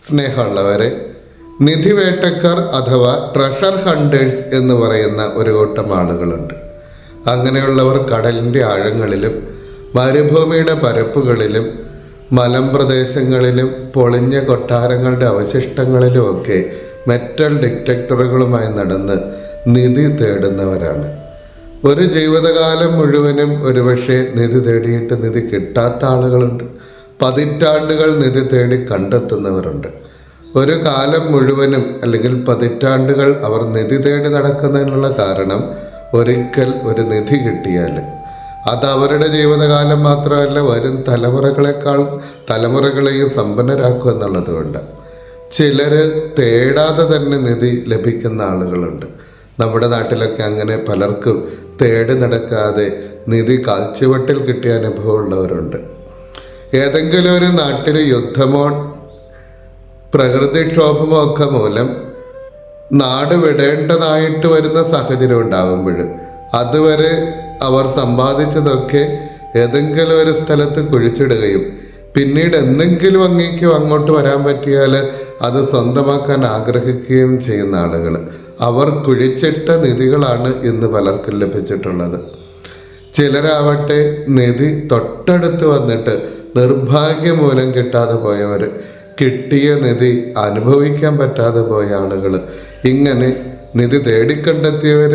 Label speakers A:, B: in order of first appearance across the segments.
A: സ്നേഹമുള്ളവരെ, നിധിവേട്ടക്കാർ അഥവാ treasure hunters എന്ന് പറയുന്ന ഒരു കൂട്ടം ആളുകളുണ്ട്. അങ്ങനെയുള്ളവർ കടലിൻ്റെ ആഴങ്ങളിലും മരുഭൂമിയുടെ പരപ്പുകളിലും മലമ്പ്രദേശങ്ങളിലും പൊളിഞ്ഞ കൊട്ടാരങ്ങളുടെ അവശിഷ്ടങ്ങളിലുമൊക്കെ മെറ്റൽ ഡിറ്റക്ടറുകളുമായി നടന്ന് നിധി തേടുന്നവരാണ്. ഒരു ജീവിതകാലം മുഴുവനും ഒരുപക്ഷെ നിധി തേടിയിട്ട് നിധി കിട്ടാത്ത ആളുകളുണ്ട്. പതിറ്റാണ്ടുകൾ നിധി തേടി കണ്ടെത്തുന്നവരുണ്ട്. ഒരു കാലം മുഴുവനും അല്ലെങ്കിൽ പതിറ്റാണ്ടുകൾ അവർ നിധി തേടി നടക്കുന്നതിനുള്ള കാരണം ഒരിക്കൽ ഒരു നിധി കിട്ടിയാൽ അത് അവരുടെ ജീവിതകാലം മാത്രമല്ല, വരും തലമുറകളെയും സമ്പന്നരാക്കും എന്നുള്ളത് കൊണ്ട് ചിലർ തേടാതെ തന്നെ നിധി ലഭിക്കുന്ന ആളുകളുണ്ട്. നമ്മുടെ നാട്ടിലൊക്കെ അങ്ങനെ പലർക്കും തേടി നടക്കാതെ നിധി കാൽച്ചുവട്ടിൽ കിട്ടിയ അനുഭവമുള്ളവരുണ്ട്. ഏതെങ്കിലും ഒരു നാട്ടിൽ യുദ്ധമോ പ്രകൃതിക്ഷോഭമോ ഒക്കെ മൂലം നാട് വിടേണ്ടതായിട്ട് വരുന്ന സാഹചര്യം ഉണ്ടാകുമ്പോൾ അതുവരെ അവർ സമ്പാദിച്ചതൊക്കെ ഏതെങ്കിലും ഒരു സ്ഥലത്ത് കുഴിച്ചിടുകയും പിന്നീട് എന്തെങ്കിലും അങ്ങോട്ട് വരാൻ പറ്റിയാൽ അത് സ്വന്തമാക്കാൻ ആഗ്രഹിക്കുകയും ചെയ്യുന്ന ആളുകൾ, അവർ കുഴിച്ചിട്ട നിധികളാണ് ഇന്ന് പലർക്കും ലഭിച്ചിട്ടുള്ളത്. ചിലരാവട്ടെ നിധി തൊട്ടടുത്ത് വന്നിട്ട് നിർഭാഗ്യം മൂലം കിട്ടാതെ പോയവർ, കിട്ടിയ നിധി അനുഭവിക്കാൻ പറ്റാതെ പോയ ആളുകൾ, ഇങ്ങനെ നിധി തേടിക്കണ്ടെത്തിയവർ,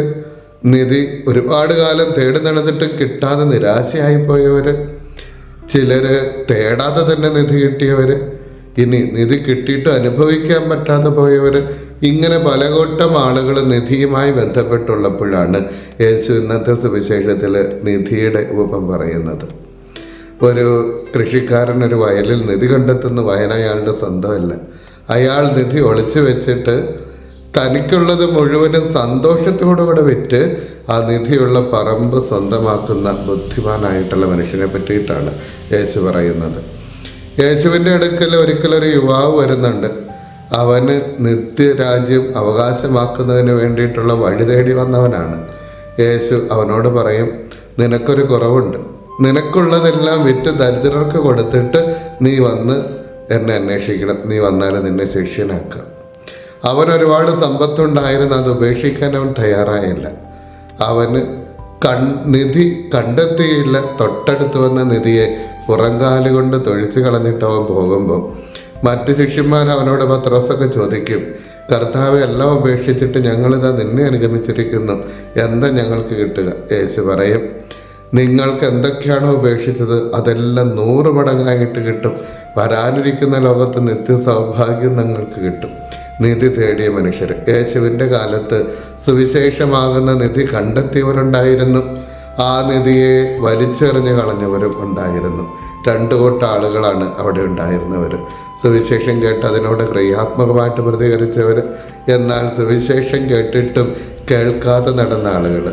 A: നിധി ഒരുപാട് കാലം തേടി നടന്നിട്ടും കിട്ടാതെ നിരാശയായി പോയവർ, ചിലർ തേടാതെ തന്നെ നിധി കിട്ടിയവർ, ഇനി നിധി കിട്ടിയിട്ട് അനുഭവിക്കാൻ പറ്റാതെ പോയവർ, ഇങ്ങനെ പല കൂട്ടം ആളുകൾ നിധിയുമായി ബന്ധപ്പെട്ടുള്ളപ്പോഴാണ് യേശു ഇന്നത്തെ സുവിശേഷത്തിൽ നിധിയുടെ ഉപമ പറയുന്നത്. ഒരു കൃഷിക്കാരൻ ഒരു വയലിൽ നിധി കണ്ടെത്തുന്ന വയൽ അയാളുടെ സ്വന്തമല്ല. അയാൾ നിധി ഒളിച്ചു വെച്ചിട്ട് തനിക്കുള്ളത് മുഴുവനും സന്തോഷത്തോടുകൂടെ വിറ്റ് ആ നിധിയുള്ള പറമ്പ് സ്വന്തമാക്കുന്ന ബുദ്ധിമാനായിട്ടുള്ള മനുഷ്യനെ പറ്റിയിട്ടാണ് യേശു പറയുന്നത്. യേശുവിൻ്റെ അടുക്കൽ ഒരിക്കലൊരു യുവാവ് വരുന്നുണ്ട്. അവന് നിത്യരാജ്യം അവകാശമാക്കുന്നതിന് വേണ്ടിയിട്ടുള്ള വഴി തേടി വന്നവനാണ്. യേശു അവനോട് പറയും, നിനക്കൊരു കുറവുണ്ട്, നിനക്കുള്ളതെല്ലാം വിറ്റ് ദരിദ്രർക്ക് കൊടുത്തിട്ട് നീ വന്ന് എന്നെ അന്വേഷിക്കണം, നീ വന്നാൽ നിന്നെ ശിഷ്യനാക്കാം. അവനൊരുപാട് സമ്പത്തുണ്ടായിരുന്നു, അത് ഉപേക്ഷിക്കാൻ അവൻ തയ്യാറായില്ല. അവന് നിധി കണ്ടെത്തിയില്ല. തൊട്ടടുത്ത് വന്ന നിധിയെ പുറംകാലുകൊണ്ട് തൊഴിച്ചു കളഞ്ഞിട്ട് അവൻ പോകുമ്പോൾ മറ്റു ശിഷ്യന്മാർ അവനോട് പത്രോസൊക്കെ ചോദിക്കും, കർത്താവ് എല്ലാം ഉപേക്ഷിച്ചിട്ട് ഞങ്ങളിതാ നിന്നെ അനുഗമിച്ചിരിക്കുന്നു, എന്താ ഞങ്ങൾക്ക് കിട്ടുക? യേശു പറയും, നിങ്ങൾക്ക് എന്തൊക്കെയാണോ ഉപേക്ഷിച്ചത് അതെല്ലാം 100 മടങ്ങായിട്ട് കിട്ടും. വരാനിരിക്കുന്ന ലോകത്ത് നിത്യ സൗഭാഗ്യം നിങ്ങൾക്ക് കിട്ടും. നിധി തേടിയ മനുഷ്യർ. യേശുവിൻ്റെ കാലത്ത് സുവിശേഷമാകുന്ന നിധി കണ്ടെത്തിയവരുണ്ടായിരുന്നു, ആ നിധിയെ വലിച്ചെറിഞ്ഞ് കളഞ്ഞവരും ഉണ്ടായിരുന്നു. 2 കൂട്ടം ആളുകളാണ് അവിടെ ഉണ്ടായിരുന്നവർ. സുവിശേഷം കേട്ട് അതിനോട് ക്രിയാത്മകമായിട്ട് പ്രതികരിച്ചവർ, എന്നാൽ സുവിശേഷം കേട്ടിട്ടും കേൾക്കാതെ നടന്ന ആളുകൾ.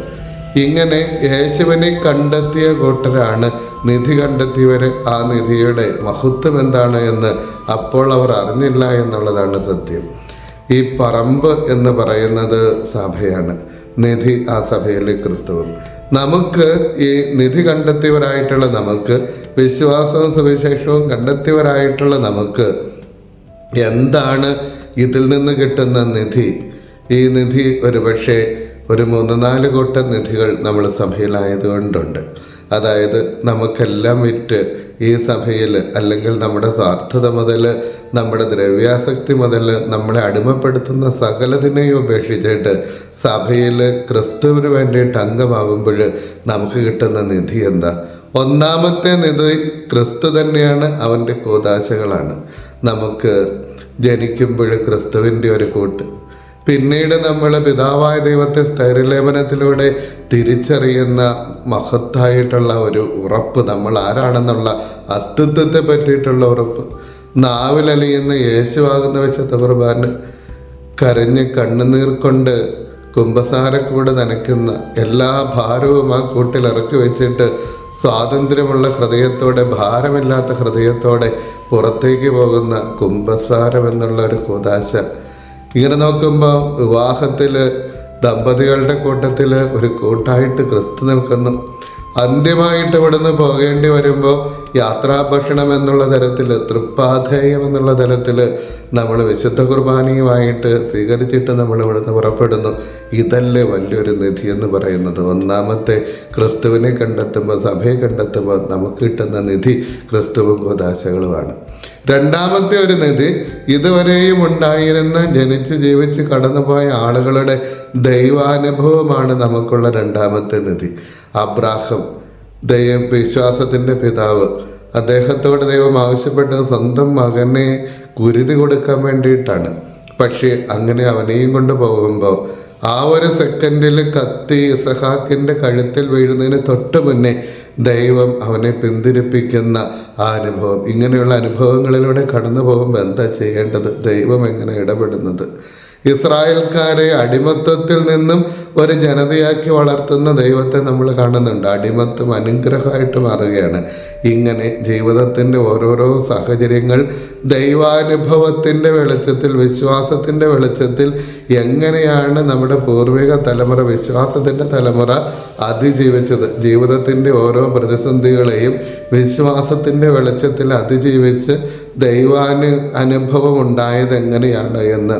A: ഇങ്ങനെ യേശുവിനെ കണ്ടെത്തിയ കൂട്ടരാണ് നിധി കണ്ടെത്തിയവർ. ആ നിധിയുടെ മഹത്വം എന്താണ് എന്ന് അപ്പോൾ അവർ അറിഞ്ഞില്ല എന്നുള്ളതാണ് സത്യം. ഈ പറമ്പ് എന്ന് പറയുന്നത് സഭയാണ്, നിധി ആ സഭയിലെ ക്രിസ്തുവും. നമുക്ക് ഈ നിധി കണ്ടെത്തിയവരായിട്ടുള്ള നമുക്ക്, വിശ്വാസവും സുവിശേഷവും കണ്ടെത്തിയവരായിട്ടുള്ള നമുക്ക് എന്താണ് ഇതിൽ നിന്ന് കിട്ടുന്ന നിധി? ഈ നിധി ഒരുപക്ഷെ ഒരു 3-4 കൂട്ടം നിധികൾ നമ്മൾ സഭയിലായതുകൊണ്ടുണ്ട്. അതായത് നമുക്കെല്ലാം വിറ്റ് ഈ സഭയിൽ, അല്ലെങ്കിൽ നമ്മുടെ സ്വാർത്ഥത മുതൽ നമ്മുടെ ദ്രവ്യാസക്തി മുതൽ നമ്മളെ അടിമപ്പെടുത്തുന്ന സകലതിനെയും ഉപേക്ഷിച്ചിട്ട് സഭയിൽ ക്രിസ്തുവിന് വേണ്ടിയിട്ട് അംഗമാകുമ്പോൾ നമുക്ക് കിട്ടുന്ന നിധി എന്താ? ഒന്നാമത്തെ നിധി ക്രിസ്തു തന്നെയാണ്, അവൻ്റെ കൂദാശകളാണ്. നമുക്ക് ജനിക്കുമ്പോൾ ക്രിസ്തുവിൻ്റെ ഒരു കൂട്ട്, പിന്നീട് നമ്മൾ പിതാവായ ദൈവത്തെ സ്ഥൈര്യലേപനത്തിലൂടെ തിരിച്ചറിയുന്ന മഹത്തായിട്ടുള്ള ഒരു ഉറപ്പ്, നമ്മൾ ആരാണെന്നുള്ള അസ്തിത്വത്തെ പറ്റിയിട്ടുള്ള ഉറപ്പ്, നാവിലലിയുന്ന യേശുവാകുന്ന വിശുദ്ധ കുർബാന, കരഞ്ഞ് കണ്ണുനീർ കൊണ്ട് കുമ്പസാരക്കൂട് നനയ്ക്കുന്ന എല്ലാ ഭാരവും ആ കൂട്ടിലിറക്കി വെച്ചിട്ട് സ്വാതന്ത്ര്യമുള്ള ഹൃദയത്തോടെ, ഭാരമില്ലാത്ത ഹൃദയത്തോടെ പുറത്തേക്ക് പോകുന്ന കുമ്പസാരം എന്നുള്ള ഒരു കൂദാശ. ഇങ്ങനെ നോക്കുമ്പോൾ വിവാഹത്തിൽ ദമ്പതികളുടെ കൂട്ടത്തിൽ ഒരു കൂട്ടായിട്ട് ക്രിസ്തു നിൽക്കുന്നു. അന്ത്യമായിട്ട് ഇവിടുന്ന് പോകേണ്ടി വരുമ്പോൾ യാത്രാഭക്ഷണം എന്നുള്ള തരത്തിൽ, തൃപ്പാധേയം എന്നുള്ള തരത്തിൽ നമ്മൾ വിശുദ്ധ കുർബാനയുമായിട്ട് സ്വീകരിച്ചിട്ട് നമ്മൾ ഇവിടുന്ന് പുറപ്പെടുന്നു. ഇതല്ലേ വലിയൊരു നിധി എന്ന് പറയുന്നത്. ഒന്നാമത്തെ ക്രിസ്തുവിനെ കണ്ടെത്തുമ്പോൾ, സഭയെ കണ്ടെത്തുമ്പോൾ നമുക്ക് കിട്ടുന്ന നിധി ക്രിസ്തുവും കൂദാശകളുമാണ്. രണ്ടാമത്തെ ഒരു നിധി ഇതുവരെയും ഉണ്ടായിരുന്ന ജനിച്ച് ജീവിച്ച് കടന്നുപോയ ആളുകളുടെ ദൈവാനുഭവമാണ് നമുക്കുള്ള രണ്ടാമത്തെ നിധി. അബ്രാഹം, വിശ്വാസത്തിൻ്റെ പിതാവ്, അദ്ദേഹത്തോട് ദൈവം ആവശ്യപ്പെട്ടത് സ്വന്തം മകനെ കുരുതി കൊടുക്കാൻ വേണ്ടിയിട്ടാണ്. പക്ഷേ അങ്ങനെ അവനെയും കൊണ്ട് പോകുമ്പോൾ ആ ഒരു സെക്കൻഡിൽ കത്തി ഇസഹാക്കിൻ്റെ കഴുത്തിൽ വീഴുന്നതിന് തൊട്ട് മുന്നേ ദൈവം അവനെ പിന്തിരിപ്പിക്കുന്ന ആ അനുഭവം. ഇങ്ങനെയുള്ള അനുഭവങ്ങളിലൂടെ കടന്നു പോകുമ്പോൾ എന്താ ചെയ്യേണ്ടത്? ദൈവം എങ്ങനെ ഇടപെടുന്നത്? ഇസ്രായേൽക്കാരെ അടിമത്തത്തിൽ നിന്നും ഒരു ജനതയാക്കി വളർത്തുന്ന ദൈവത്തെ നമ്മൾ കാണുന്നുണ്ട്. അടിമത്തം അനുഗ്രഹമായിട്ട് മാറുകയാണ്. ഇങ്ങനെ ജീവിതത്തിൻ്റെ ഓരോരോ സാഹചര്യങ്ങൾ ദൈവാനുഭവത്തിൻ്റെ വെളിച്ചത്തിൽ, വിശ്വാസത്തിൻ്റെ വെളിച്ചത്തിൽ എങ്ങനെയാണ് നമ്മുടെ പൂർവിക തലമുറ, വിശ്വാസത്തിൻ്റെ തലമുറ അതിജീവിച്ചത്, ജീവിതത്തിൻ്റെ ഓരോ പ്രതിസന്ധികളെയും വിശ്വാസത്തിൻ്റെ വെളിച്ചത്തിൽ അതിജീവിച്ച് ദൈവാനുഭവം ഉണ്ടായത് എങ്ങനെയാണ് എന്ന്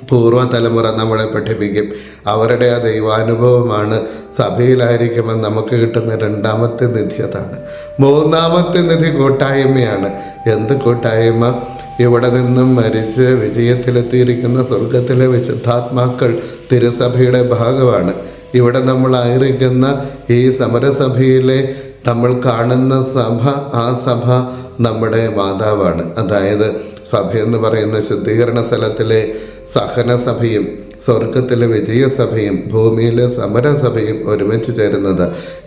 A: പൂർവ്വതലമുറ നമ്മളെ പഠിപ്പിക്കും. അവരുടെ ആ ദൈവാനുഭവമാണ് സഭയിലായിരിക്കുമ്പോൾ നമുക്ക് കിട്ടുന്ന രണ്ടാമത്തെ നിധി അതാണ്. മൂന്നാമത്തെ നിധി കൂട്ടായ്മയാണ്. എന്ത് കൂട്ടായ്മ? ഇവിടെ നിന്നും മരിച്ച് വിജയത്തിലെത്തിയിരിക്കുന്ന സ്വർഗത്തിലെ വിശുദ്ധാത്മാക്കൾ തിരുസഭയുടെ ഭാഗമാണ്. ഇവിടെ നമ്മളായിരിക്കുന്ന ഈ സമരസഭയിലെ നമ്മൾ കാണുന്ന സഭ, ആ സഭ നമ്മുടെ മാതാവാണ്. അതായത് സഭയെന്ന് പറയുന്ന ശുദ്ധീകരണ സ്ഥലത്തിലെ സഹനസഭയും സ്വർഗത്തിലെ വിജയസഭയും ഭൂമിയിലെ സമരസഭയും ഒരുമിച്ച് ചേരുന്നത്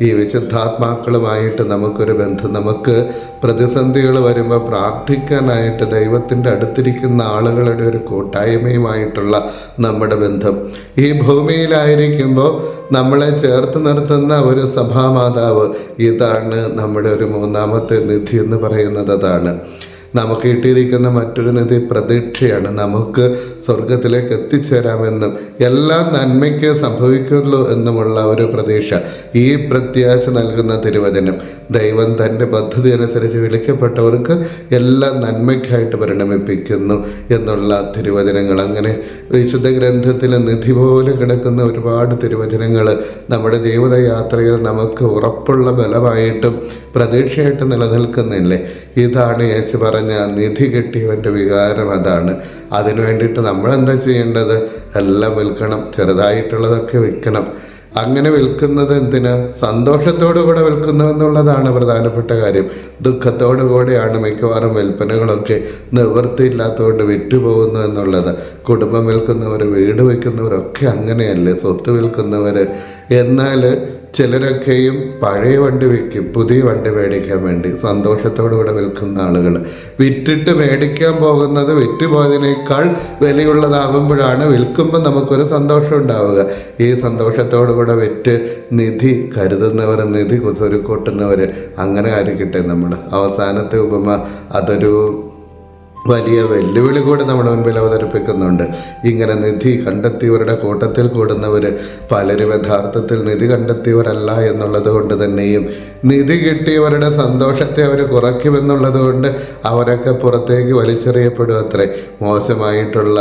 A: ഈ വിശുദ്ധാത്മാക്കളുമായിട്ട് നമുക്കൊരു ബന്ധം, നമുക്ക് പ്രതിസന്ധികൾ വരുമ്പോൾ പ്രാർത്ഥിക്കാനായിട്ട് ദൈവത്തിൻ്റെ അടുത്തിരിക്കുന്ന ആളുകളുടെ ഒരു കൂട്ടായ്മയുമായിട്ടുള്ള നമ്മുടെ ബന്ധം. ഈ ഭൂമിയിലായിരിക്കുമ്പോൾ നമ്മളെ ചേർത്ത് നിർത്തുന്ന ഒരു സഭാമാതാവ്, ഇതാണ് നമ്മുടെ ഒരു മൂന്നാമത്തെ നിധി എന്ന് പറയുന്നത്. അതാണ് നമുക്ക് കിട്ടിയിരിക്കുന്ന മറ്റൊരു നിധി പ്രതീക്ഷയാണ്. നമുക്ക് സ്വർഗത്തിലേക്ക് എത്തിച്ചേരാമെന്നും എല്ലാം നന്മയ്ക്ക് സംഭവിക്കുള്ളൂ എന്നുമുള്ള ഒരു പ്രതീക്ഷ, ഈ പ്രത്യാശ നൽകുന്ന തിരുവചനം. ദൈവം തൻ്റെ പദ്ധതി അനുസരിച്ച് വിളിക്കപ്പെട്ടവർക്ക് എല്ലാം നന്മയ്ക്കായിട്ട് പരിണമിപ്പിക്കുന്നു എന്നുള്ള തിരുവചനങ്ങൾ. അങ്ങനെ വിശുദ്ധ ഗ്രന്ഥത്തിൽ നിധി പോലെ കിടക്കുന്ന ഒരുപാട് തിരുവചനങ്ങൾ നമ്മുടെ ജീവിതയാത്രയിൽ നമുക്ക് ഉറപ്പുള്ള ബലമായിട്ടും പ്രതീക്ഷയായിട്ട് നിലനിൽക്കുന്നില്ലേ? ഇതാണ് യേശു പറഞ്ഞ നിധി കിട്ടിയവൻ്റെ വികാരം. അതാണ്. അതിനു വേണ്ടിയിട്ട് നമ്മളെന്താ ചെയ്യേണ്ടത്? എല്ലാം വിൽക്കണം, ചെറുതായിട്ടുള്ളതൊക്കെ വിൽക്കണം. അങ്ങനെ വിൽക്കുന്നത് എന്തിനാ? സന്തോഷത്തോടു കൂടെ വിൽക്കുന്നു എന്നുള്ളതാണ് പ്രധാനപ്പെട്ട കാര്യം. ദുഃഖത്തോടു കൂടെയാണ് മിക്കവാറും വിൽപ്പനകളൊക്കെ നിവൃത്തിയില്ലാത്തതുകൊണ്ട് വിറ്റുപോകുന്നു എന്നുള്ളത്. കുടുംബം വിൽക്കുന്നവർ, വീട് വയ്ക്കുന്നവരൊക്കെ അങ്ങനെയല്ലേ, സ്വത്ത് വിൽക്കുന്നവർ. എന്നാൽ ചിലരൊക്കെയും പഴയ വണ്ടി വിൽക്കും, പുതിയ വണ്ടി മേടിക്കാൻ വേണ്ടി സന്തോഷത്തോടു കൂടെ വിൽക്കുന്ന ആളുകൾ. വിറ്റിട്ട് മേടിക്കാൻ പോകുന്നത് വിറ്റുപോയതിനേക്കാൾ വിലയുള്ളതാകുമ്പോഴാണ് വിൽക്കുമ്പോൾ നമുക്കൊരു സന്തോഷം ഉണ്ടാവുക. ഈ സന്തോഷത്തോടു കൂടെ വിറ്റ് നിധി കരുതുന്നവർ, നിധി കുസൊരുക്കൂട്ടുന്നവർ, അങ്ങനെ ആയിരിക്കട്ടെ നമ്മൾ. അവസാനത്തെ ഉപമ അതൊരു വലിയ വെല്ലുവിളി കൂടി നമ്മുടെ മുൻപിൽ അവതരിപ്പിക്കുന്നുണ്ട്. ഇങ്ങനെ നിധി കണ്ടെത്തിയവരുടെ കൂട്ടത്തിൽ കൂടുന്നവർ പലരും യഥാർത്ഥത്തിൽ നിധി കണ്ടെത്തിയവരല്ല എന്നുള്ളത് കൊണ്ട് തന്നെയും നിധി കിട്ടിയവരുടെ സന്തോഷത്തെ അവർ കുറയ്ക്കുമെന്നുള്ളത് കൊണ്ട് അവരൊക്കെ പുറത്തേക്ക് വലിച്ചെറിയപ്പെടും അത്രേ. മോശമായിട്ടുള്ള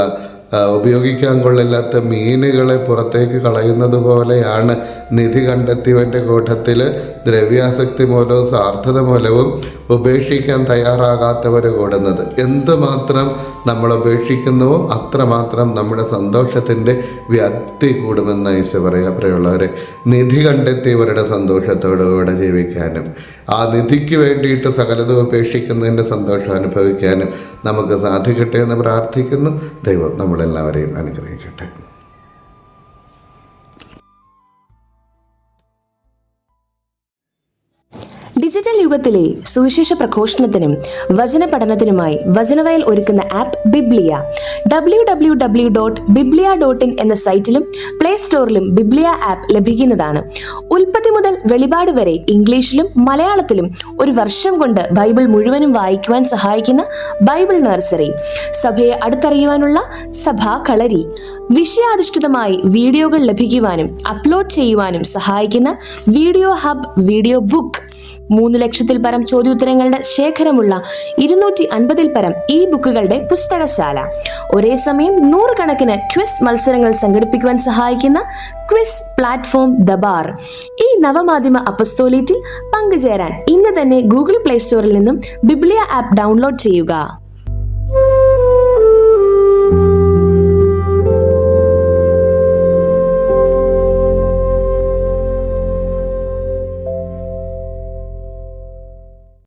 A: ഉപയോഗിക്കാൻ കൊള്ളില്ലാത്ത മീനുകളെ പുറത്തേക്ക് കളയുന്നത് പോലെയാണ് നിധി കണ്ടെത്തിയവൻ്റെ കൂട്ടത്തിൽ ദ്രവ്യാസക്തി മൂലവും സ്വാർത്ഥത മൂലവും ഉപേക്ഷിക്കാൻ തയ്യാറാകാത്തവർ കൂടുന്നത്. എന്തുമാത്രം നമ്മൾ ഉപേക്ഷിക്കുന്നുവോ അത്രമാത്രം നമ്മുടെ സന്തോഷത്തിൻ്റെ വ്യാപ്തി കൂടുമെന്ന് ഈശോ പറയാം. പ്രിയമുള്ളവരെ, നിധി കണ്ടെത്തിയവരുടെ സന്തോഷത്തോടുകൂടെ ജീവിക്കാനും ആ നിധിക്ക് വേണ്ടിയിട്ട് സകലതും ഉപേക്ഷിക്കുന്നതിൻ്റെ സന്തോഷം അനുഭവിക്കാനും നമുക്ക് സാധിക്കട്ടെ എന്ന് പ്രാർത്ഥിക്കുന്നു. ദൈവം നമ്മളെല്ലാവരെയും അനുഗ്രഹിക്കട്ടെ.
B: ഡിജിറ്റൽ യുഗത്തിലെ സുവിശേഷ പ്രഘോഷണത്തിനും വചന പഠനത്തിനുമായി വചനവയൽ ഒരുക്കുന്ന ആപ്പ് ബിബ്ലിയ. www.biblia.in എന്ന സൈറ്റിലും പ്ലേ സ്റ്റോറിലും ബിബ്ലിയ ആപ്പ് ലഭിക്കുന്നതാണ്. ഉൽപ്പത്തി മുതൽ വെളിപാട് വരെ ഇംഗ്ലീഷിലും മലയാളത്തിലും ഒരു വർഷം കൊണ്ട് ബൈബിൾ മുഴുവനും വായിക്കുവാൻ സഹായിക്കുന്ന ബൈബിൾ നഴ്സറി, സഭയെ അടുത്തറിയുവാനുള്ള സഭാ കളരി, വിഷയാധിഷ്ഠിതമായി വീഡിയോകൾ ലഭിക്കുവാനും അപ്ലോഡ് ചെയ്യുവാനും സഹായിക്കുന്ന വീഡിയോ ഹബ്, വീഡിയോ ബുക്ക്, 3 ലക്ഷത്തിൽ പരം ചോദ്യോത്തരങ്ങളുടെ ശേഖരമുള്ള 250-ൽ പരം ഇ ബുക്കുകളുടെ പുസ്തകശാല, ഒരേ സമയം 100 കണക്കിന് ക്വിസ് മത്സരങ്ങൾ സംഘടിപ്പിക്കുവാൻ സഹായിക്കുന്ന ക്വിസ് പ്ലാറ്റ്ഫോം ദ ബാർ. ഈ നവമാധ്യമ അപ്പസ്തോലേറ്റിൽ പങ്കുചേരാൻ ഇന്ന് തന്നെ ഗൂഗിൾ പ്ലേ സ്റ്റോറിൽ നിന്നും ബിബ്ലിയ ആപ്പ് ഡൗൺലോഡ് ചെയ്യുക.